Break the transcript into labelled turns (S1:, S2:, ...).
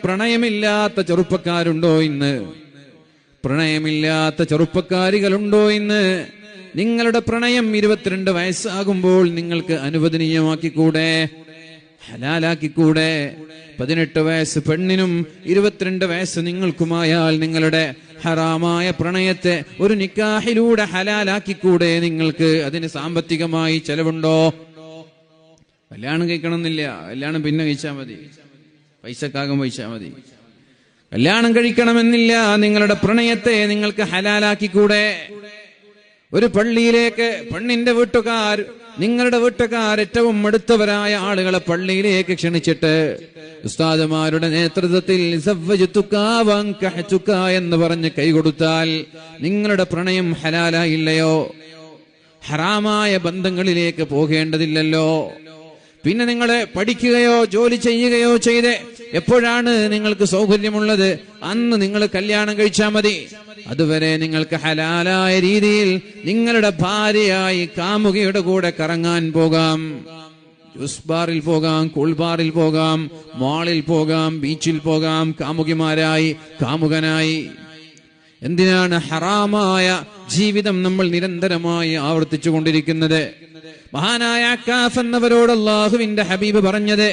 S1: പ്രണയമില്ലാത്ത ചെറുപ്പക്കാരുണ്ടോ ഇന്ന്? പ്രണയമില്ലാത്ത ചെറുപ്പക്കാരികളുണ്ടോ ഇന്ന്? നിങ്ങളുടെ പ്രണയം 22 വയസ്സാകുമ്പോൾ നിങ്ങൾക്ക് അനുവദനീയമാക്കിക്കൂടെ? ഹലാലാക്കിക്കൂടെ? 18 വയസ്സ് പെണ്ണിനും 22 വയസ്സ് നിങ്ങൾക്കുമായാൽ നിങ്ങളുടെ ഹറാമായ പ്രണയത്തെ ഒരു നിക്കാഹിലൂടെ ഹലാലാക്കിക്കൂടെ? നിങ്ങൾക്ക് അതിന് സാമ്പത്തികമായി ചെലവുണ്ടോ? കല്യാണം കഴിക്കണമെന്നില്ല, കല്യാണം പിന്നെ കഴിച്ചാൽ മതി, പൈസക്കാകം കഴിച്ചാൽ മതി. കല്യാണം കഴിക്കണമെന്നില്ല, നിങ്ങളുടെ പ്രണയത്തെ നിങ്ങൾക്ക് ഹലാലാക്കിക്കൂടെ? ഒരു പള്ളിയിലേക്ക് പെണ്ണിന്റെ വീട്ടുകാർ, നിങ്ങളുടെ വീട്ടുകാർ ഏറ്റവും അടുത്തവരായ ആളുകളെ പള്ളിയിലേക്ക് ക്ഷണിച്ചിട്ട് ഉസ്താദുമാരുടെ നേതൃത്വത്തിൽ എന്ന് പറഞ്ഞ് കൈകൊടുത്താൽ നിങ്ങളുടെ പ്രണയം ഹലാലായില്ലയോ? ഹറാമായ ബന്ധങ്ങളിലേക്ക് പോകേണ്ടതില്ലല്ലോ. പിന്നെ നിങ്ങൾ പഠിക്കുകയോ ജോലി ചെയ്യുകയോ ചെയ്ത് എപ്പോഴാണ് നിങ്ങൾക്ക് സൗകര്യമുള്ളത് അന്ന് നിങ്ങൾ കല്യാണം കഴിച്ചാൽ മതി. അതുവരെ നിങ്ങൾക്ക് ഹലാലായ രീതിയിൽ നിങ്ങളുടെ ഭാര്യയായി കാമുകിയുടെ കൂടെ കറങ്ങാൻ പോകാം. ജ്യൂസ് ബാറിൽ പോകാം, കൂൾ ബാറിൽ പോകാം, മാളിൽ പോകാം, ബീച്ചിൽ പോകാം, കാമുകിമാരായി കാമുകനായി. എന്തിനാണ് ഹറാമായ ജീവിതം നമ്മൾ നിരന്തരമായി ആവർത്തിച്ചു കൊണ്ടിരിക്കുന്നത്? മഹാനായ അക്കാഫ് എന്നവരോട് അല്ലാഹുവിന്റെ ഹബീബ് പറഞ്ഞത്